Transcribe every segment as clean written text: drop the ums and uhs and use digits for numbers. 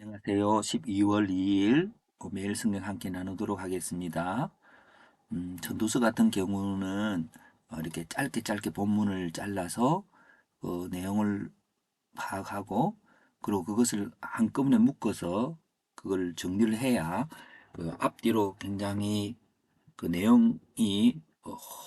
안녕하세요. 12월 2일 매일 성경 함께 나누도록 하겠습니다. 전도서 같은 경우는 이렇게 짧게 짧게 본문을 잘라서 내용을 파악하고 그리고 그것을 한꺼번에 묶어서 그걸 정리를 해야 그 앞뒤로 굉장히 그 내용이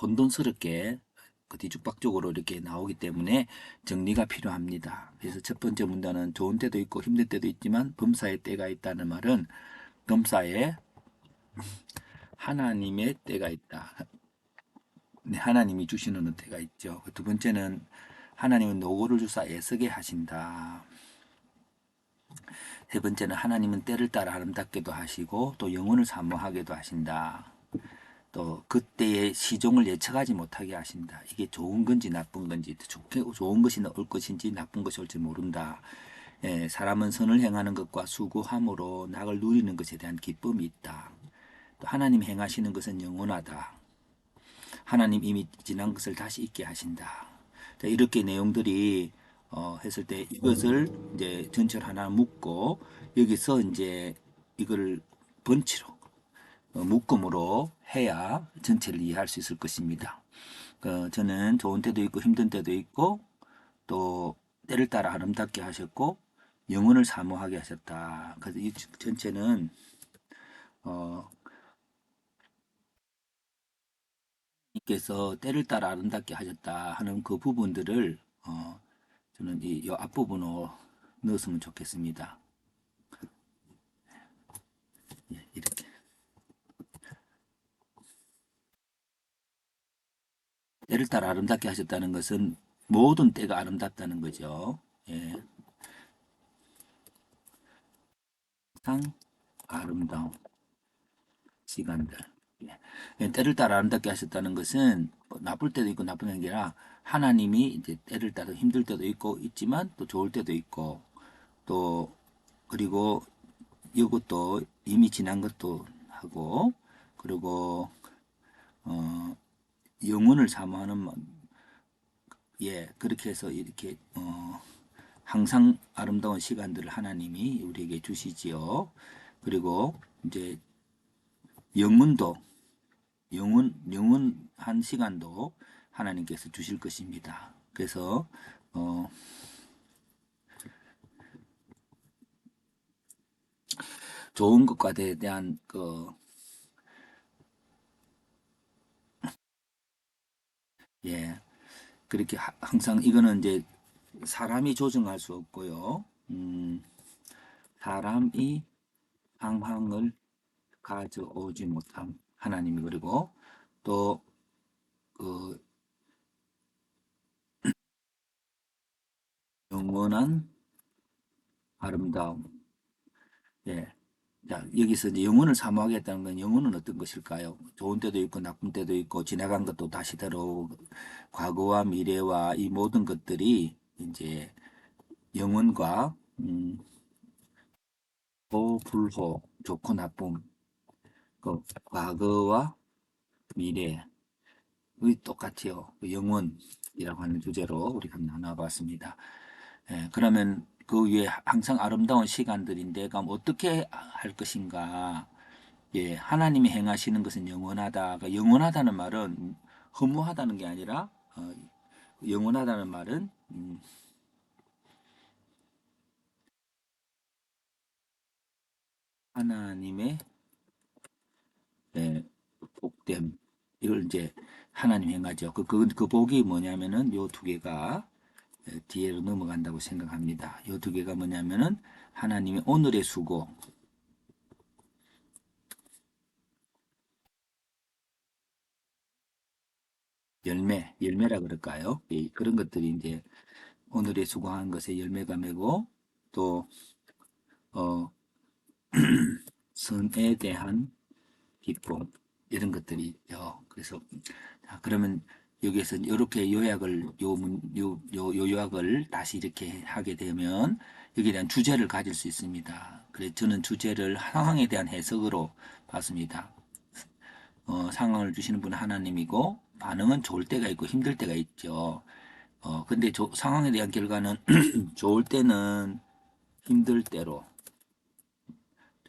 혼돈스럽게 그 뒤죽박죽으로 이렇게 나오기 때문에 정리가 필요합니다. 그래서 첫 번째 문단은 좋은 때도 있고 힘든 때도 있지만 범사의 때가 있다는 말은 범사에 하나님의 때가 있다. 네, 하나님이 주시는 때가 있죠. 두 번째는 하나님은 노고를 주사 애쓰게 하신다. 세 번째는 하나님은 때를 따라 아름답게도 하시고 또 영혼을 사모하게도 하신다. 또 그때의 시종을 예측하지 못하게 하신다. 이게 좋은 건지 나쁜 건지 좋은 것이 올 것인지 나쁜 것이 올지 모른다. 예, 사람은 선을 행하는 것과 수고함으로 낙을 누리는 것에 대한 기쁨이 있다. 또 하나님 행하시는 것은 영원하다. 하나님 이미 지난 것을 다시 잊게 하신다. 자, 이렇게 내용들이 했을 때 이것을 이제 전체를 하나 묶고 여기서 이제 이걸 번치로 묶음으로 해야 전체를 이해할 수 있을 것입니다. 저는 좋은 때도 있고 힘든 때도 있고 또 때를 따라 아름답게 하셨고 영혼을 사모하게 하셨다. 그래서 이 전체는 어, 님께서 때를 따라 아름답게 하셨다 하는 그 부분들을 저는 이 앞부분으로 넣었으면 좋겠습니다. 예, 이렇게 때를 따라 아름답게 하셨다는 것은 모든 때가 아름답다는 거죠. 예, 항상 아름다운 시간들. 예. 예, 때를 따라 아름답게 하셨다는 것은 뭐 나쁠 때도 있고 나쁜 게 아니라 하나님이 이제 때를 따라 힘들 때도 있고 있지만 또 좋을 때도 있고 또 그리고 이것도 이미 지난 것도 하고 그리고 어 영혼을 사모하는 예 그렇게 해서 이렇게 항상 아름다운 시간들을 하나님이 우리에게 주시지요. 그리고 이제 영혼도 영원한 시간도 하나님께서 주실 것입니다. 그래서 어, 좋은 것과 대한 예, 그렇게 항상 이거는 이제 사람이 조정할 수 없고요. 사람이 상황을 가져오지 못한 하나님이 그리고 또그 영원한 아름다움. 예. 자, 여기서 이제 영혼을 사모하겠다는 건 영혼은 어떤 것일까요? 좋은 때도 있고 나쁜 때도 있고 지나간 것도 다시 들어오고 과거와 미래와 이 모든 것들이 이제 영혼과 호불호 좋고 나쁨 그 과거와 미래 의 똑같아요. 그 영혼이라고 하는 주제로 우리가 나눠봤습니다. 예, 그러면 그 위에 항상 아름다운 시간들인데 그럼 어떻게 할 것인가? 예, 하나님이 행하시는 것은 영원하다. 그러니까 영원하다는 말은 허무하다는 게 아니라 영원하다는 말은 하나님의 예, 복됨 이걸 이제 하나님 행하죠. 그 복이 뭐냐면은 요 두 개가 뒤로 넘어간다고 생각합니다. 요 두 개가 뭐냐면은 하나님의 오늘의 수고 열매라 그럴까요? 예, 그런 것들이 이제 오늘의 수고한 것에 열매가 맺고 또 어, 선에 대한 기쁨 이런 것들이 있죠. 그래서 자, 그러면 여기에서 이렇게 요약을 요 요약을 다시 이렇게 하게 되면 여기에 대한 주제를 가질 수 있습니다. 그래서 저는 주제를 상황에 대한 해석으로 봤습니다. 상황을 주시는 분은 하나님이고 반응은 좋을 때가 있고 힘들 때가 있죠. 근데 상황에 대한 결과는 좋을 때는 힘들 때로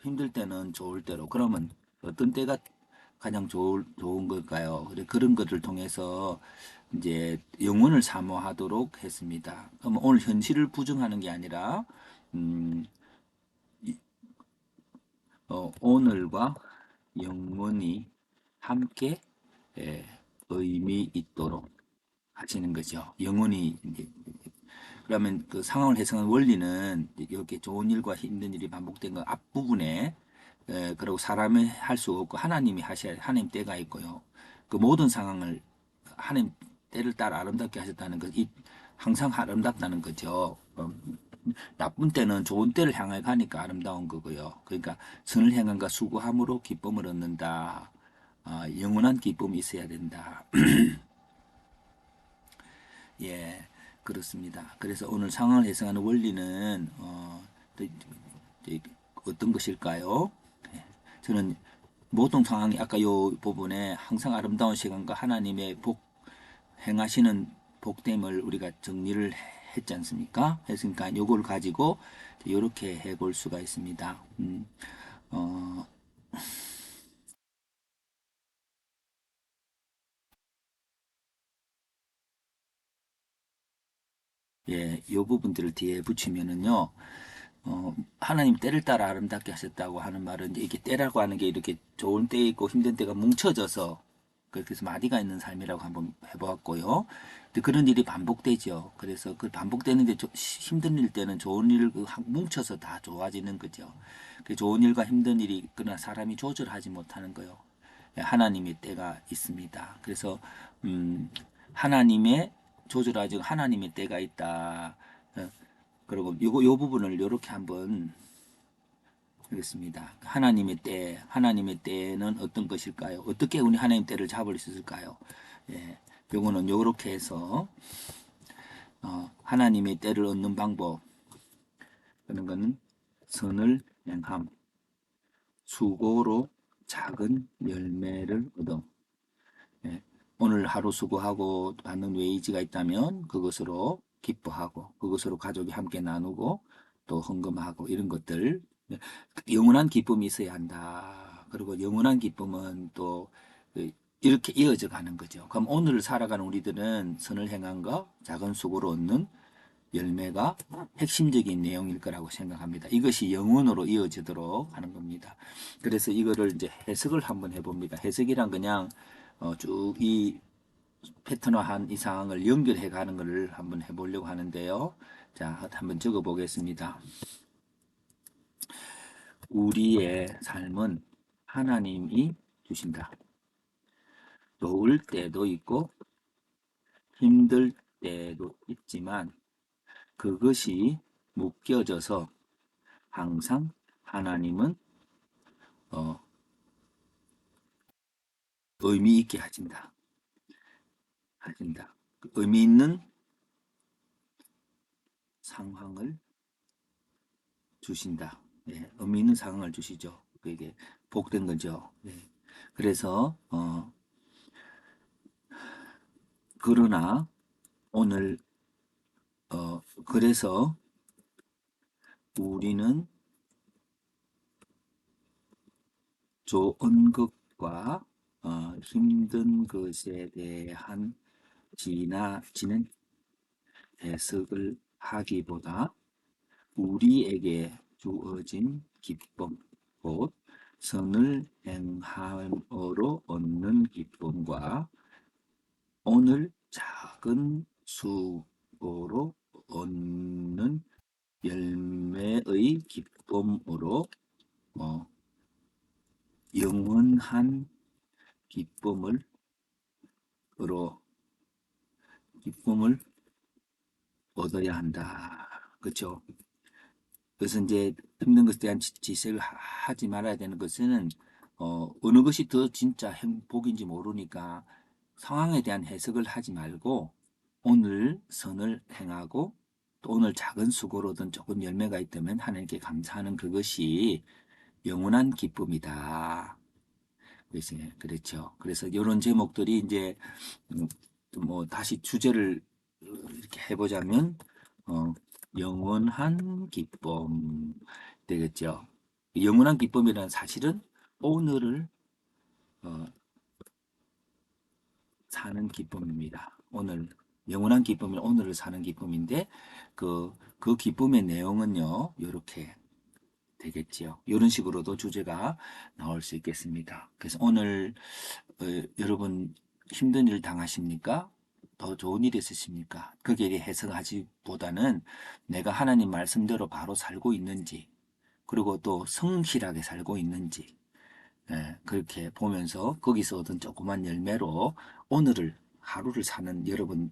힘들 때는 좋을 때로. 그러면 어떤 때가 가장 좋은 걸까요? 그런 것을 통해서 이제 영혼을 사모하도록 했습니다. 그럼 오늘 현실을 부정하는 게 아니라, 음, 오늘과 영원히 함께 예, 의미 있도록 하시는 거죠. 영원히 이제 그러면 그 상황을 해석하는 원리는 이렇게 좋은 일과 힘든 일이 반복된 거 앞부분에 그리고 사람이 할 수 없고 하나님이 하셔야 하나님 때가 있고요. 그 모든 상황을 하나님 때를 따라 아름답게 하셨다는 것, 항상 아름답다는 거죠. 나쁜 때는 좋은 때를 향해 가니까 아름다운 거고요. 그러니까 선을 행함과 수고함으로 기쁨을 얻는다. 영원한 기쁨이 있어야 된다. 예, 그렇습니다. 그래서 오늘 상황을 해석하는 원리는 어떤 것일까요? 예, 저는 모든 상황이 아까 요 부분에 항상 아름다운 시간과 하나님의 행하시는 복됨을 우리가 정리를 했지 않습니까? 했으니까 요걸 가지고 이렇게 해볼 수가 있습니다. 어, 예, 요 부분들을 뒤에 붙이면은요, 하나님 때를 따라 아름답게 하셨다고 하는 말은 이제 이게 때라고 하는 게 이렇게 좋은 때 있고 힘든 때가 뭉쳐져서 그래서 마디가 있는 삶이라고 한번 해보았고요. 근데 그런 일이 반복되죠. 그래서 그 반복되는데 힘든 일 때는 좋은 일을 뭉쳐서 다 좋아지는 거죠. 그 좋은 일과 힘든 일이 그러나 사람이 조절하지 못하는 거요. 하나님의 때가 있습니다. 그래서 음, 하나님의 조절하지 하나님의 때가 있다. 그리고 요 부분을 요렇게 한번 하겠습니다. 하나님의 때는 어떤 것일까요? 어떻게 우리 하나님 때를 잡을 수 있을까요? 예, 요거는 요렇게 해서 하나님의 때를 얻는 방법 그런 거는 선을 행함, 수고로 작은 열매를 얻음. 예, 오늘 하루 수고하고 받는 웨이지가 있다면 그것으로 기뻐하고 그것으로 가족이 함께 나누고 또 헌금하고 이런 것들 예, 영원한 기쁨이 있어야 한다. 그리고 영원한 기쁨은 또 이렇게 이어져 가는 거죠. 그럼 오늘 살아가는 우리들은 선을 행한과 작은 수고로 얻는 열매가 핵심적인 내용일 거라고 생각합니다. 이것이 영원으로 이어지도록 하는 겁니다. 그래서 이거를 이제 해석을 한번 해봅니다. 해석이란 그냥 쭉 이 패턴화한 이 상황을 연결해 가는 것을 한번 해보려고 하는데요. 자, 한번 적어 보겠습니다. 우리의 삶은 하나님이 주신다. 좋을 때도 있고 힘들 때도 있지만 그것이 묶여져서 항상 하나님은 어, 의미 있게 하신다. 그 의미 있는 상황을 주신다. 예, 의미 있는 상황을 주시죠. 그게 복된 거죠. 예. 그래서 그러나 오늘 그래서 우리는 좋은 것과 힘든 것에 대한 지나치는 해석을 하기보다 우리에게 주어진 기쁨, 곧 선을 행함으로 얻는 기쁨과 오늘 작은 수고로 얻는 열매의 기쁨으로 어, 영원한 기쁨을 으로 기쁨을 얻어야 한다. 그렇죠? 그래서 이제 힘든 것에 대한 지적을 하지 말아야 되는 것은 어느 것이 더 진짜 행복인지 모르니까 상황에 대한 해석을 하지 말고 오늘 선을 행하고 또 오늘 작은 수고로든 조금 열매가 있다면 하나님께 감사하는 그것이 영원한 기쁨이다. 그래서 그렇죠. 그래서 이런 제목들이 이제 음, 뭐 다시 주제를 이렇게 해보자면 어, 영원한 기쁨 되겠죠. 영원한 기쁨이라는 사실은 오늘을 어, 사는 기쁨입니다. 오늘 영원한 기쁨은 오늘을 사는 기쁨인데 그 기쁨의 내용은요, 이렇게 되겠지요. 이런 식으로도 주제가 나올 수 있겠습니다. 그래서 오늘 여러분 힘든 일 당하십니까? 더 좋은 일 있으십니까? 거기에 대해 해석하지보다는 내가 하나님 말씀대로 바로 살고 있는지, 그리고 또 성실하게 살고 있는지, 그렇게 보면서 거기서 얻은 조그만 열매로 오늘을 하루를 사는 여러분이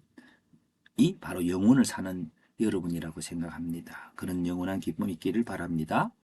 바로 영혼을 사는 여러분이라고 생각합니다. 그런 영원한 기쁨이 있기를 바랍니다.